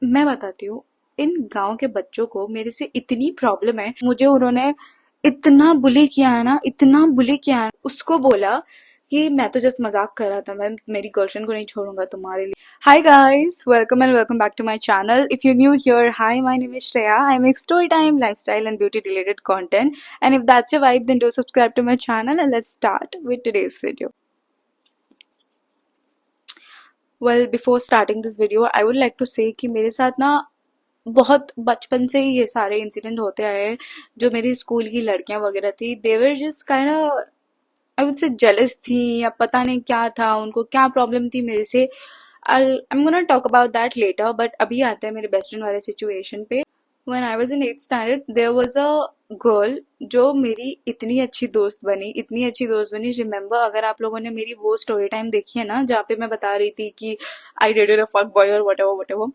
मैं बताती हूँ, इन गांव के बच्चों को मेरे से इतनी प्रॉब्लम है। मुझे उन्होंने इतना बुली किया है ना, इतना बुली किया है। उसको बोला कि मैं तो जस्ट मजाक कर रहा था, मैं मेरी गर्लफ्रेंड को नहीं छोड़ूंगा तुम्हारे लिए। Hi guys, welcome and welcome back to my channel. If you new here, hi, my name is Shreya. I make story time, lifestyle and beauty related content, and if that's your vibe then do subscribe to my channel and let's start with today's video. Well, before starting this video I would like to say कि मेरे साथ ना बहुत बचपन से ही ये सारे incident होते आए हैं। जो मेरी स्कूल की लड़कियां वगैरह थी, they were just kind of, I would say, jealous थी, या पता नहीं क्या था, उनको क्या प्रॉब्लम थी मेरे से। I am gonna talk about that later, but अभी आते हैं मेरे बेस्ट फ्रेंड वाले सिचुएशन पे। When I was in 8th standard, there was a girl जो मेरी इतनी अच्छी दोस्त बनी, इतनी अच्छी दोस्त बनी। रिमेम्बर, अगर आप लोगों ने मेरी वो स्टोरी टाइम देखी है ना, जहाँ पे मैं बता रही थी कि आई डेटेड अ फक बॉय और वट एवर,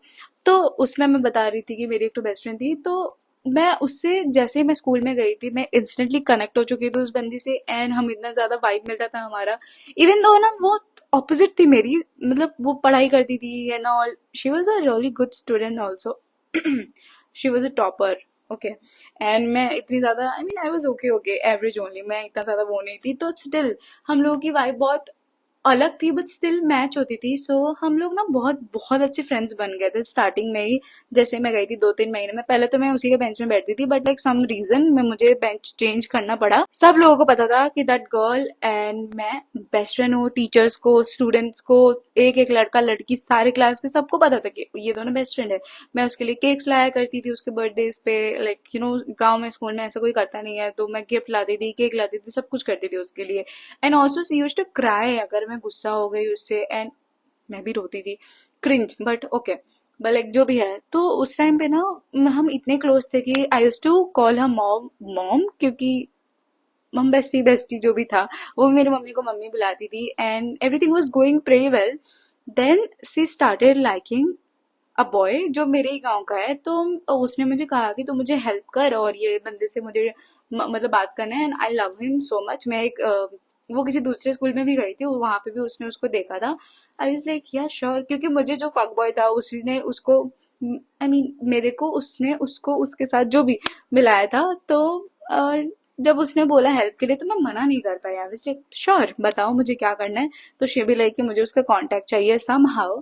तो उसमें मैं बता रही थी कि मेरी एक तो बेस्ट फ्रेंड थी। तो मैं उससे, जैसे ही मैं स्कूल में गई थी, मैं इंस्टेंटली कनेक्ट हो चुकी थी उस बंदी से, एंड हम इतना ज्यादा वाइब मिलता था हमारा। इवन दो ना वो ऑपोजिट थी मेरी, मतलब वो पढ़ाई करती थी and all. She was a really good student also. She was a topper, okay. And मैं इतनी ज्यादा, I mean I was okay okay average only, मैं इतना ज्यादा वो नहीं थी। तो स्टिल हम लोगों की वाइब बहुत अलग थी, बट स्टिल मैच होती थी। सो हम लोग ना बहुत बहुत अच्छे फ्रेंड्स बन गए थे स्टार्टिंग में ही। जैसे मैं गई थी 2-3 महीने में, पहले तो मैं उसी के बेंच में बैठती थी, बट लाइक सम रीजन में मुझे बेंच चेंज करना पड़ा। सब लोगों को पता था कि दैट गर्ल एंड मैं बेस्ट फ्रेंड हूँ। टीचर्स को, स्टूडेंट्स को, एक एक लड़का लड़की, सारे क्लास के सबको पता था कि ये दोनों बेस्ट फ्रेंड है। मैं उसके लिए केक्स लाया करती थी उसके बर्थडेज पे। लाइक यू नो, गाँव में स्कूल में ऐसा कोई करता नहीं है, तो मैं गिफ्ट लाती थी, केक लाती थी, सब कुछ करती थी उसके लिए। And also she use to cry अगर मैं गुस्सा हो गई उससे, एंड मैं भी रोती थी। Cringe, but okay. But like जो भी है, तो उस टाइम पे ना हम इतने क्लोज थे कि I use to call her mom mom, क्योंकि मम बेस्टी बेस्टी जो भी था, वो मेरी मम्मी को मम्मी बुलाती थी, and everything was going pretty well. Then she started liking a boy जो मेरे ही गांव का है। तो उसने मुझे कहा कि तू मुझे हेल्प कर, और ये बंदे से मुझे मतलब बात करना है, and I love him so much. मैं एक वो किसी दूसरे स्कूल में भी गई थी, वहां पे भी उसने उसको देखा था। आई वाज लाइक या श्योर, क्योंकि मुझे जो फक बॉय था उसी ने उसको, आई मीन मेरे को, उसने उसको उसके साथ जो भी मिलाया था। तो जब उसने बोला हेल्प के लिए, तो मैं मना नहीं कर पाई। आई वाज लाइक श्योर, बताओ मुझे क्या करना है। तो शी भी लाइक कि मुझे उसका कांटेक्ट चाहिए सम हाउ।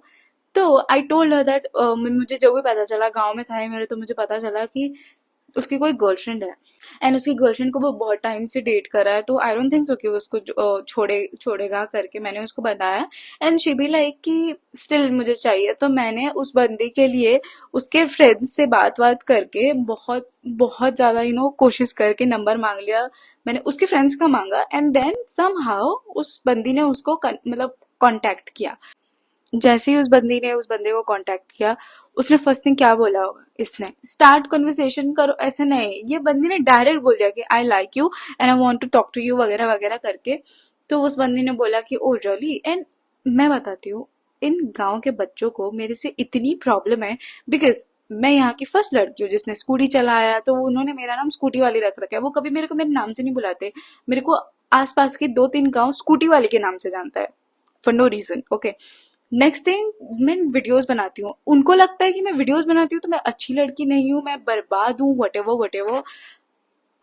तो आई टोल्ड हर दैट, मुझे जो भी पता चला, गांव में था ही मेरे, तो मुझे पता चला कि उसकी कोई गर्लफ्रेंड है, एंड उसकी गर्लफ्रेंड को वो बहुत टाइम से डेट कर रहा है। तो आई डोंट थिंक सो कि वो उसको छोड़ेगा करके मैंने उसको बताया। एंड शी बी लाइक कि स्टिल मुझे चाहिए। तो मैंने उस बंदे के लिए उसके फ्रेंड से बात करके बहुत बहुत ज्यादा कोशिश करके नंबर मांग लिया। मैंने उसके फ्रेंड्स का मांगा, एंड देन सम हाउ उस बंदी ने उसको मतलब कांटेक्ट किया। जैसे ही उस बंदे को कांटेक्ट किया, उसने फर्स्ट थिंग क्या बोला होगा, इसने स्टार्ट कन्वर्सेशन करो, ऐसे नहीं, ये बंदी ने डायरेक्ट बोल दिया कि I like you and I want to talk to you वगैरह वगैरह करके। तो उस बंदी ने बोला कि ओ रियली। एंड मैं बताती हूँ, इन गांव के बच्चों को मेरे से इतनी प्रॉब्लम है, बिकॉज मैं यहाँ की फर्स्ट लड़की हूँ जिसने स्कूटी चलाया। तो उन्होंने मेरा नाम स्कूटी वाली रख रखा है। वो कभी मेरे को मेरे नाम से नहीं बुलाते। मेरे को आसपास के 2-3 गांव स्कूटी वाले के नाम से जानता है, for no reason, okay. Next thing, मैं वीडियोस बनाती हूँ, उनको लगता है कि मैं वीडियोस बनाती हूँ तो मैं अच्छी लड़की नहीं हूँ, मैं बर्बाद हूँ, वट एवर।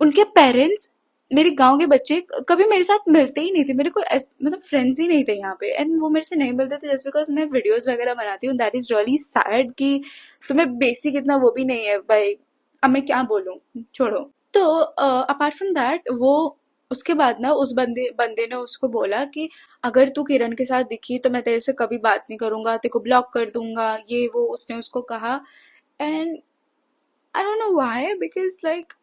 उनके पेरेंट्स, मेरे गांव के बच्चे कभी मेरे साथ मिलते ही नहीं थे। मेरे को मतलब फ्रेंड्स ही नहीं थे यहाँ पे, एंड वो मेरे से नहीं मिलते थे जस्ट बिकॉज मैं वीडियोस वगैरह बनाती हूँ। दैट इज रियली सैड कि तुम्हें बेसिक इतना वो भी नहीं है भाई। अब मैं क्या बोलूँ, छोड़ो। तो अपार्ट फ्रॉम दैट, वो उसके बाद ना उस बंदे बंदे ने उसको बोला कि अगर तू किरण के साथ दिखी तो मैं तेरे से कभी बात नहीं करूंगा, तेरे को ब्लॉक कर दूंगा, ये वो उसने उसको कहा। And I don't know why, because like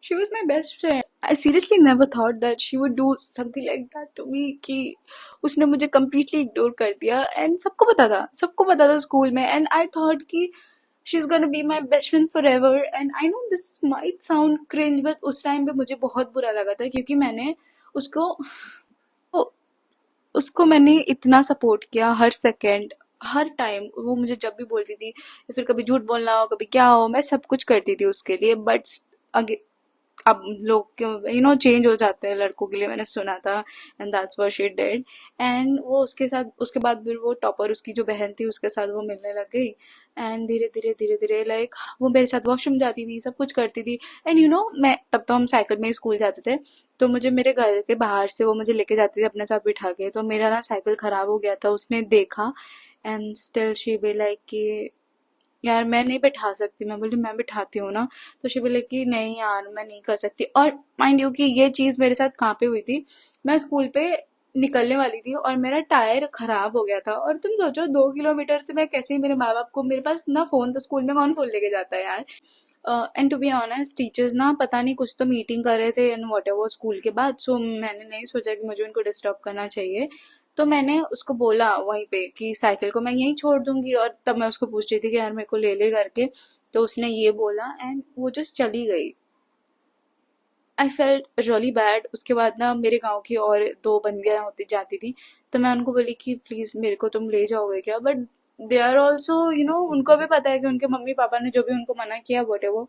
she was my best friend. I seriously never thought that she would do something like that to me, कि उसने मुझे completely ignore कर दिया। एंड सबको पता था स्कूल में। एंड आई थॉट कि she's gonna be my best friend forever. And I know this might sound cringe, but उस टाइम पे मुझे बहुत बुरा लगा था, क्योंकि मैंने उसको उसको मैंने इतना सपोर्ट किया हर सेकंड, हर टाइम। वो मुझे जब भी बोलती थी, या फिर कभी झूठ बोलना हो, कभी क्या हो, मैं सब कुछ करती थी उसके लिए। बट अब लोग चेंज हो जाते हैं लड़कों के लिए, मैंने सुना था। And that's what she did. And वो उसके साथ, उसके बाद फिर वो टॉपर, उसकी जो बहन थी, उसके साथ वो मिलने लग गई। एंड धीरे धीरे लाइक वो मेरे साथ वॉशरूम जाती थी, सब कुछ करती थी। एंड यू नो मैं तब तो हम साइकिल में ही स्कूल जाते थे, तो मुझे मेरे घर के बाहर से वो मुझे लेके जाती थी अपने साथ बिठा के। तो मेरा ना साइकिल खराब हो गया था, उसने देखा and still she be like कि यार मैं नहीं बैठा सकती। मैं बोली मैं बिठाती हूँ ना। तो शी बोले कि नहीं यार मैं नहीं कर सकती। और माइंड यू कि ये चीज मेरे साथ कहाँ पे हुई थी, मैं स्कूल पे निकलने वाली थी और मेरा टायर खराब हो गया था। और तुम सोचो 2 किलोमीटर से मैं कैसे, मेरे माँ बाप को, मेरे पास ना फोन था, स्कूल में कौन फोन लेके जाता है यार। And to be honest teachers ना पता नहीं कुछ तो मीटिंग कर रहे थे एंड वॉट एवर स्कूल के बाद, सो मैंने नहीं सोचा कि मुझे उनको डिस्टर्ब करना चाहिए। तो मैंने उसको बोला वहीं पे कि साइकिल को मैं यहीं छोड़ दूंगी। और तब मैं उसको पूछ रही थी कि यार मेरे को ले करके। तो उसने ये बोला एंड वो जस्ट चली गई। I felt really bad. उसके बाद ना मेरे गांव की और दो बंदियां होती जाती थी, तो मैं उनको बोली कि प्लीज मेरे को तुम ले जाओगे क्या। But they are also you know उनको भी पता है कि उनके मम्मी पापा ने जो भी उनको मना किया बोटे वो,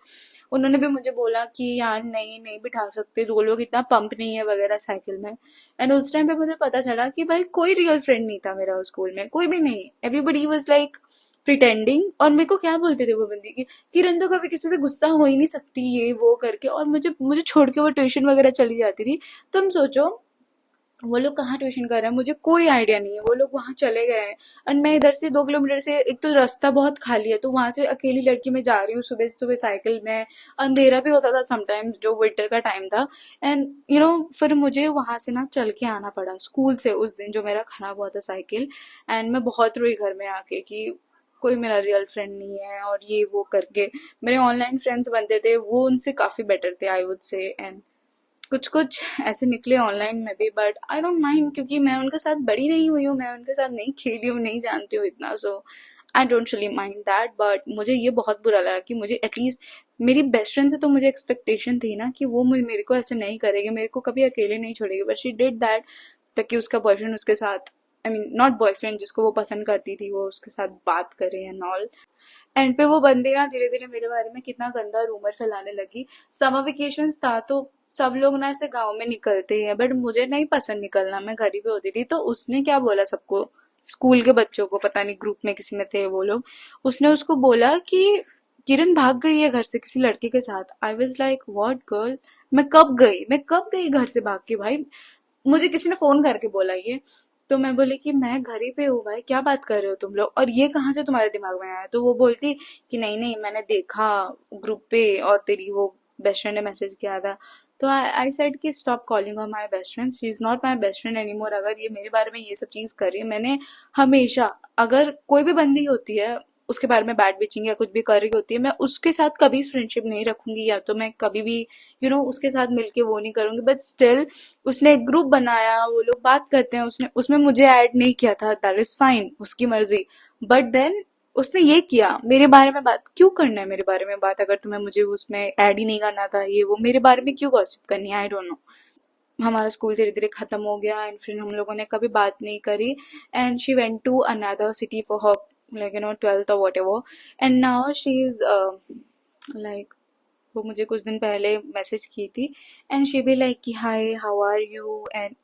उन्होंने भी मुझे बोला कि यार नहीं नहीं बिठा सकते, दो लोग इतना पंप नहीं है वगैरह साइकिल में। एंड उस टाइम पे मुझे पता चला कि भाई कोई रियल फ्रेंड नहीं था मेरा उस स्कूल में, कोई भी नहीं। Everybody was like pretending. और मेरे को क्या बोलते थे वो बंदी की किरण तो कभी किसी से गुस्सा हो ही नहीं सकती ये वो करके, और मुझे मुझे छोड़ के वो ट्यूशन वगैरह चली जाती थी। तुम सोचो वो लोग कहाँ ट्यूशन कर रहे हैं मुझे कोई आइडिया नहीं है, वो लोग वहां चले गए हैं। और मैं इधर से 2 किलोमीटर से, एक तो रास्ता बहुत खाली है, तो वहां से अकेली लड़की मैं जा रही हूँ सुबह सुबह साइकिल में। अंधेरा भी होता था समटाइम्स, जो विंटर का टाइम था। एंड यू नो फिर मुझे वहां से ना चल के आना पड़ा स्कूल से उस दिन जो मेरा खराब हुआ था साइकिल। एंड मैं बहुत रोई घर में आके कि कोई मेरा रियल फ्रेंड नहीं है और ये वो करके। मेरे ऑनलाइन फ्रेंड्स बनते थे वो उनसे काफी बेटर थे आई वुड से। एंड कुछ कुछ ऐसे निकले ऑनलाइन में भी, बट आई डोंट माइंड क्योंकि मैं उनके साथ बड़ी नहीं हुई हूँ, मैं उनके साथ नहीं खेली हूँ, नहीं जानती हूँ इतना। So I don't really mind that. But मुझे ये बहुत बुरा लगा कि मुझे एटलीस्ट मेरी बेस्ट फ्रेंड से तो मुझे एक्सपेक्टेशन थी ना कि वो मेरे को ऐसे नहीं करेगी, मेरे को कभी अकेले नहीं छोड़ेगी, बट शी डिड दैट। ताकि उसका बॉयफ्रेंड उसके साथ, आई मीन नॉट बॉयफ्रेंड, जिसको वो पसंद करती थी वो उसके साथ बात करे एंड ऑल। एंड पे वो बंदी ना धीरे धीरे मेरे बारे में कितना गंदा रूमर फैलाने लगी। समर वेकेशंस था तो सब लोग ना ऐसे गांव में निकलते हैं, बट मुझे नहीं पसंद निकलना, मैं घर ही पे होती थी। तो उसने क्या बोला सबको, स्कूल के बच्चों को, पता नहीं ग्रुप में किसी में थे वो लोग, उसने उसको बोला कि किरण भाग गई है घर से किसी लड़के के साथ। I was like what girl, मैं कब गई घर से भाग के भाई, मुझे किसी ने फोन करके बोला ये। तो मैं बोली कि मैं घर ही पे हूँ भाई, क्या बात कर रहे हो तुम लोग, और ये कहाँ से तुम्हारे दिमाग में आया। तो वो बोलती कि नहीं नहीं मैंने देखा ग्रुप पे और तेरी वो बेस्ट फ्रेंड ने मैसेज किया था। तो आई सेड कि stop calling her my best friend, she is not my best friend any more. अगर ये मेरे बारे में ये सब चीज कर रही है, मैंने हमेशा, अगर कोई भी बंदी होती है उसके बारे में बैड बिचिंग या कुछ भी कर रही होती है, मैं उसके साथ कभी फ्रेंडशिप नहीं रखूंगी, या तो मैं कभी भी उसके साथ मिलके वो नहीं करूंगी। बट स्टिल उसने एक ग्रुप बनाया, वो लोग बात करते हैं, उसने उसमें मुझे ऐड नहीं किया था, दैट इज फाइन, उसकी मर्जी। बट देन उसने ये किया, मेरे बारे में बात क्यों करना है, मेरे बारे में बात अगर तुम्हें मुझे उसमें ऐड ही नहीं करना था, ये वो मेरे बारे में क्यों गॉसिप करनी है, आई डोंट नो। हमारा स्कूल धीरे धीरे खत्म हो गया एंड फिर हम लोगों ने कभी बात नहीं करी। And she went to another city for her like 12th और whatever. And now she is like, वो मुझे कुछ दिन पहले मैसेज की थी एंड शी भी लाइक कि hi how are you. And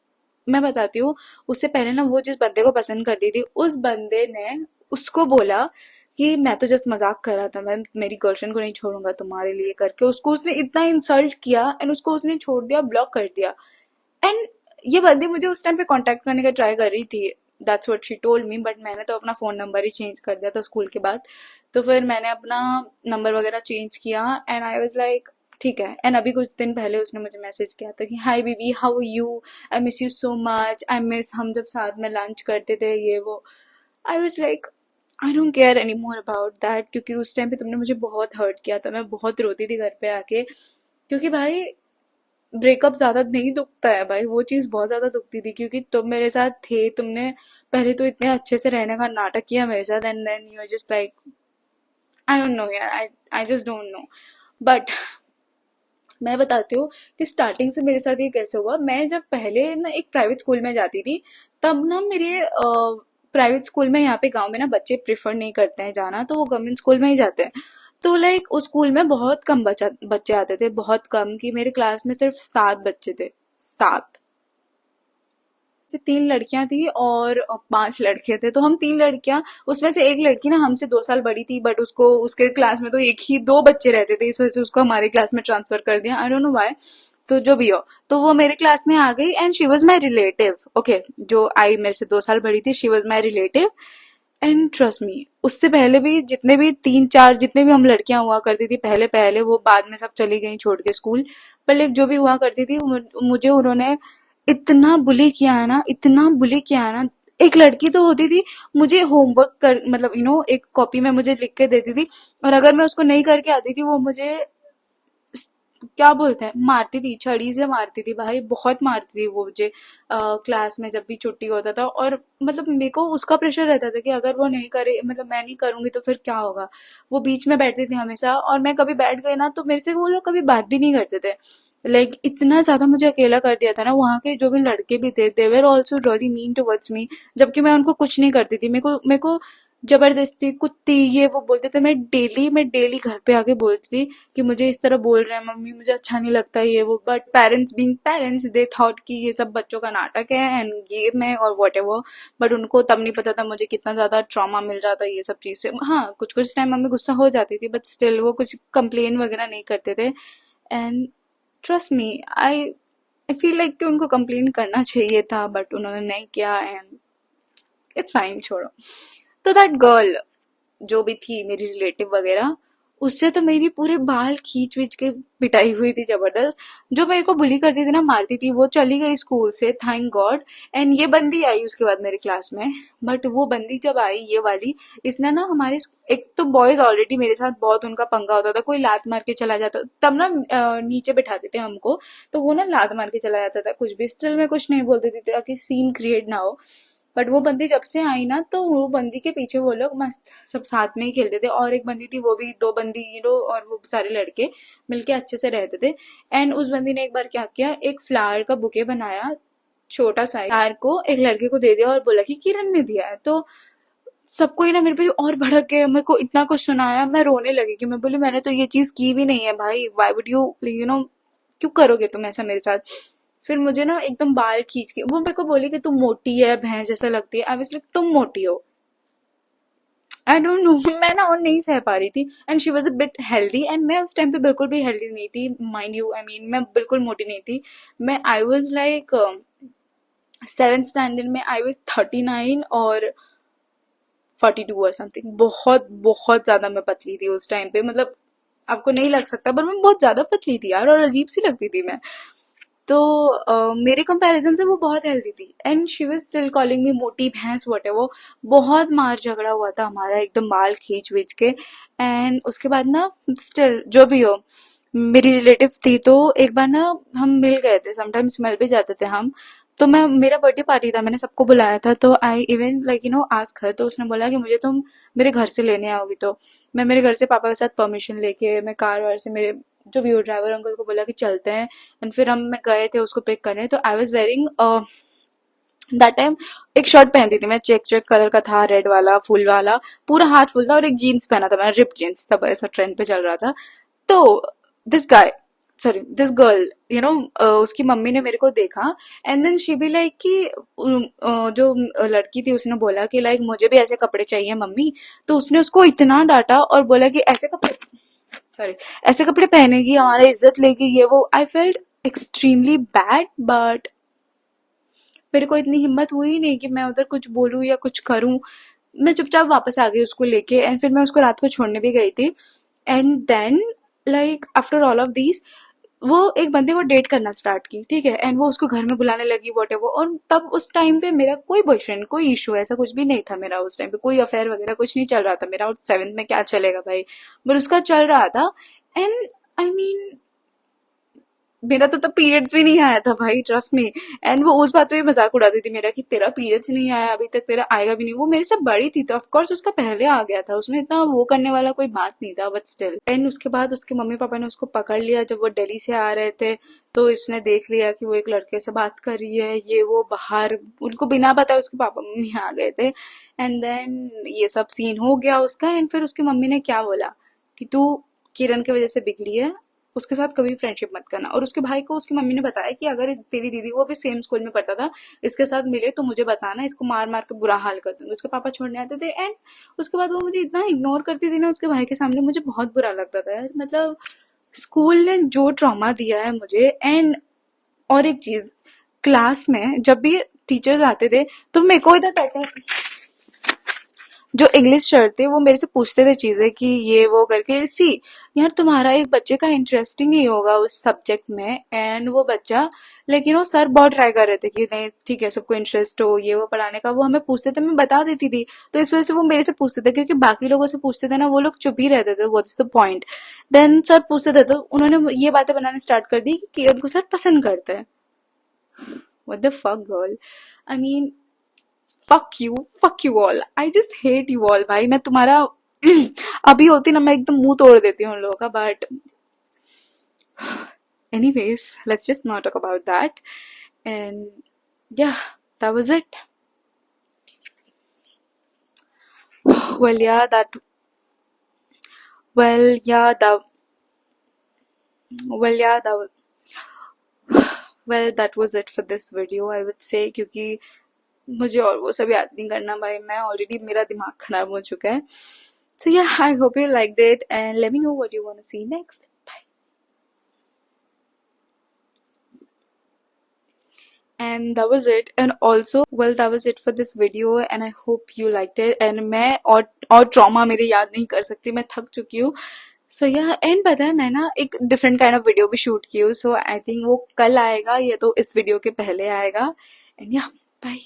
मैं बताती हूँ, उससे पहले ना वो जिस बंदे को पसंद करती थी उस बंदे ने उसको बोला कि मैं तो जस्ट मजाक कर रहा था, मैं मेरी गर्लफ्रेंड को नहीं छोड़ूंगा तुम्हारे लिए करके, उसको उसने इतना इंसल्ट किया एंड उसको उसने छोड़ दिया, ब्लॉक कर दिया। एंड ये बंदी मुझे उस टाइम पे कांटेक्ट करने का ट्राई कर रही थी, that's what she told me, but मैंने तो अपना फोन नंबर ही चेंज कर दिया था स्कूल के बाद। तो फिर मैंने अपना नंबर वगैरह चेंज किया एंड आई वाज लाइक ठीक है। एंड अभी कुछ दिन पहले उसने मुझे मैसेज किया था कि hi baby how you, I miss you so much, I miss हम जब साथ में लंच करते थे ये वो। I was like I don't care any more about that, क्योंकि उस टाइम पे तुमने मुझे बहुत हर्ट किया था, मैं बहुत रोती थी घर पे आके। क्योंकि भाई ब्रेकअप ज्यादा नहीं दुखता है भाई, वो चीज बहुत ज्यादा दुखती थी क्योंकि तुम मेरे साथ थे, तुमने पहले तो इतने अच्छे से रहने का नाटक किया मेरे साथ and then you are just like I don't know यार, I just don't know. But मैं बताती हूँ कि स्टार्टिंग से मेरे साथ ये कैसे हुआ। मैं जब पहले ना एक प्राइवेट स्कूल में जाती थी, तब ना मेरे प्राइवेट स्कूल में यहाँ पे गांव में ना बच्चे प्रेफर नहीं करते हैं जाना, तो वो गवर्नमेंट स्कूल में ही जाते हैं। तो लाइक उस स्कूल में बहुत कम बच्चे आते थे, बहुत कम, कि मेरे क्लास में सिर्फ 7 बच्चे थे, 7। से 3 लड़कियां थी और 5 लड़के थे, तो हम 3 लड़कियां, उसमें से एक लड़की ना हमसे 2 साल बड़ी थी, बट उसको उसके क्लास में तो एक ही 2 बच्चे रहते थे, इस वजह से उसको हमारे क्लास में ट्रांसफर कर दिया, आई डोंट नो व्हाई। तो जो भी हो, तो वो मेरे क्लास में आ गई and she was my relative. Okay, जो आई मेरे से 2 साल बड़ी थी, she was my relative. And trust me, उससे पहले भी जितने भी 3 4 जितने भी हम लड़कियां हुआ करती थी पहले पहले, वो बाद में सब चली गई छोड़ के स्कूल, पर लाइक जो भी हुआ करती थी मुझे उन्होंने इतना बुली किया है ना, इतना बुली किया है ना। एक लड़की तो होती थी, मुझे होमवर्क कर मतलब एक कॉपी में मुझे लिख के देती थी, और अगर मैं उसको नहीं करके आती थी, वो मुझे क्या बोलते हैं, मारती थी, छड़ी से मारती थी भाई, बहुत मारती थी वो मुझे क्लास में जब भी छुट्टी होता था। और मतलब मेरे को उसका प्रेशर रहता था कि अगर वो नहीं करे, मतलब मैं नहीं करूंगी तो फिर क्या होगा। वो बीच में बैठती थी हमेशा, और मैं कभी बैठ गई ना तो मेरे से वो लोग कभी बात भी नहीं करते थे। लाइक इतना ज्यादा मुझे अकेला कर दिया था ना, वहाँ के जो भी लड़के भी थे, they were also really mean towards me, जबकि मैं उनको कुछ नहीं करती थी। मेरे को जबरदस्ती कुत्ती ये वो बोलते थे। मैं डेली घर पे आके बोलती थी कि मुझे इस तरह बोल रहे हैं मम्मी, मुझे अच्छा नहीं लगता ये वो, but parents being parents they thought कि ये सब बच्चों का नाटक है एंड गेम है और वॉट एवर। बट उनको तब नहीं पता था मुझे कितना ज्यादा ट्रॉमा मिल रहा था ये सब चीज से। हाँ, कुछ कुछ टाइम मम्मी गुस्सा हो जाती थी, बट स्टिल वो कुछ कंप्लेन वगैरह नहीं करते थे। And trust me, I I feel like कि उनको कंप्लेन करना चाहिए था, बट उन्होंने नहीं किया, एंड इट्स फाइन, छोड़ो। तो दैट गर्ल जो भी थी मेरी रिलेटिव वगैरह, उससे तो मेरी पूरे बाल खींच वींच के पिटाई हुई थी जबरदस्त। जो मेरे को बुली करती थी ना, मारती थी, वो चली गई स्कूल से, थैंक गॉड। एंड ये बंदी आई उसके बाद मेरे क्लास में। बट वो बंदी जब आई, ये वाली, इसने ना हमारे एक तो बॉयज ऑलरेडी मेरे साथ बहुत उनका पंगा होता था, कोई लात मार के चला जाता तब ना, नीचे बिठाते थे हमको, तो वो ना लात मार के चला जाता था, कुछ भी स्टिल में कुछ नहीं बोलती थी ताकि सीन क्रिएट ना हो। बट वो बंदी जब से आई ना, तो वो बंदी के पीछे वो लोग मस्त सब साथ में ही खेलते थे, और एक बंदी थी, वो भी 2 बंदी और वो सारे लड़के मिलके अच्छे से रहते थे। एंड उस बंदी ने एक बार क्या किया, एक फ्लावर का बुके बनाया, छोटा सा फ्लावर को एक लड़के को दे दिया और बोला कि किरण ने दिया है। तो सबको ही ना मेरे पे और भड़क के मेरे को इतना कुछ सुनाया, मैं रोने लगी कि मैं बोली मैंने तो ये चीज की भी नहीं है भाई, वाई वुड यू क्यों करोगे तुम ऐसा मेरे साथ। फिर मुझे ना एकदम बाल खींच के वो मेरे को बोली कि तुम मोटी है, भैंस जैसा लगती है। आई वाज लाइक तुम मोटी हो, आई डोंट नो। मैं ना और नहीं सह पा रही थी, and she was a bit healthy, and मैं उस टाइम पे बिल्कुल भी हेल्दी नहीं थी, माइंड यू, आई मीन मैं बिल्कुल मोटी नहीं थी। मैं I was like 7th standard में आई वाज 39 और 42 और समथिंग, बहुत बहुत ज्यादा मैं पतली थी उस टाइम पे, मतलब आपको नहीं लग सकता, पर मैं बहुत ज्यादा पतली थी यार, और अजीब सी लगती थी मैं। तो मेरे कंपैरिजन से वो बहुत हेल्दी थी, and she was still calling me मोटी भैंस व्हाटएवर। बहुत मार झगड़ा हुआ था हमारा, एकदम बाल खींच वींच के। एंड उसके बाद ना, स्टिल जो भी हो, मेरी रिलेटिव थी, तो एक बार ना हम मिल गए थे, समटाइम्स मिल भी जाते थे हम। तो मैं मेरा बर्थडे पार्टी था, मैंने सबको बुलाया था, तो I even like ask her. तो उसने बोला कि मुझे तुम मेरे घर से लेने आओगी, तो मैं मेरे घर से पापा के साथ परमिशन लेके, मैं कार वार से, मेरे जो भी ड्राइवर अंकल को बोला कि चलते हैं। एंड फिर हम मैं गए थे उसको पिक करने। तो I was wearing that time एक शर्ट पहनती थी मैं, चेक चेक कलर का था, रेड वाला फुल वाला, पूरा हाथ फुल था, और एक जीन्स पहना था मैंने, रिप जीन्स, तब ऐसा ट्रेंड पे चल रहा था। तो this guy, sorry this girl, उसकी मम्मी ने मेरे को देखा, and then she be like कि जो लड़की थी उसने बोला कि लाइक मुझे भी ऐसे कपड़े चाहिए मम्मी। तो उसने उसको इतना डांटा और बोला कि ऐसे कपड़े, सॉरी, ऐसे कपड़े पहनेगी, हमारा इज्जत लेगी, ये वो। I felt extremely bad, but मेरे को इतनी हिम्मत हुई नहीं कि मैं उधर कुछ बोलूं या कुछ करूं। मैं चुपचाप वापस आ गई उसको लेके, एंड फिर मैं उसको रात को छोड़ने भी गई थी। And then like after all of these, वो एक बंदे को डेट करना स्टार्ट की, ठीक है, एंड वो उसको घर में बुलाने लगी, वॉट एवर। और तब उस टाइम पे मेरा कोई बॉयफ्रेंड, कोई इशू ऐसा कुछ भी नहीं था मेरा, उस टाइम पे कोई अफेयर वगैरह कुछ नहीं चल रहा था मेरा, और 7th में क्या चलेगा भाई, बट उसका चल रहा था। एंड आई मीन मेरा तो तब पीरियड्स भी नहीं आया था भाई, ट्रस्ट मी। एंड वो उस बात पे भी मजाक उड़ाती थी मेरा कि तेरा पीरियड्स नहीं आया अभी तक, तेरा आएगा भी नहीं। वो मेरे से बड़ी थी तो ऑफकोर्स उसका पहले आ गया था, उसमें इतना वो करने वाला कोई बात नहीं था, बट स्टिल। एंड उसके बाद उसके मम्मी पापा ने उसको पकड़ लिया जब वो दिल्ली से आ रहे थे। तो इसने देख लिया कि वो एक लड़के से बात कर रही है, ये वो बाहर, उनको बिना बताए उसके पापा मम्मी आ गए थे। एंड देन ये सब सीन हो गया उसका। एंड फिर उसकी मम्मी ने क्या बोला कि तू किरण की वजह से बिगड़ी है, उसके साथ कभी फ्रेंडशिप मत करना। और उसके भाई को उसकी मम्मी ने बताया कि अगर तेरी दीदी, वो भी सेम स्कूल में पढ़ता था, इसके साथ मिले तो मुझे बताना, इसको मार मार के बुरा हाल कर दूंगी। उसके पापा छोड़ने आते थे एंड उसके बाद वो मुझे इतना इग्नोर करती थी ना उसके भाई के सामने, मुझे बहुत बुरा लगता था यार। मतलब स्कूल ने जो ट्रॉमा दिया है मुझे। एंड और एक चीज, क्लास में जब भी टीचर्स आते थे तो मेरे को इधर बैठे जो इंग्लिश सर थे वो मेरे से पूछते थे चीजें कि ये वो करके, सी यार तुम्हारा एक बच्चे का इंटरेस्टिंग नहीं होगा उस सब्जेक्ट में, एंड वो बच्चा, लेकिन वो सर बहुत ट्राई कर रहे थे कि नहीं ठीक है सबको इंटरेस्ट हो ये वो पढ़ाने का, वो हमें पूछते थे, मैं बता देती थी। तो इस वजह से वो मेरे से पूछते थे, क्योंकि बाकी लोगों से पूछते थे ना वो लोग चुप ही रहते थे, what is the point. Then sir पूछते थे तो उन्होंने ये बातें बनाने स्टार्ट कर दी कि उनको सर पसंद करते हैं। What the fuck girl, I mean fuck you all, I just hate you all भाई। मैं तुम्हारा अभी होती ना मैं एकदम मुंह तोड़ देती हूँ उन लोगों का, but anyways, let's just not talk about that. And yeah, that was it. Well, yeah, that, well, yeah, that, well, yeah, that, well, that was it for this video, I would say, क्योंकि मुझे और वो सब याद नहीं करना भाई, मैं ऑलरेडी, मेरा दिमाग खराब हो चुका है। So yeah, I hope you liked it and let me know what you want to see next. Bye. And that was it. And also, well, that was it for this video and I hope you liked it. And मैं और trauma मेरे याद नहीं कर सकती, मैं थक चुकी हूँ। So yeah, and पता है मैं ना एक different kind of video भी shoot की हूँ, so I think वो कल आएगा, ये तो इस video के पहले आएगा। And yeah, bye.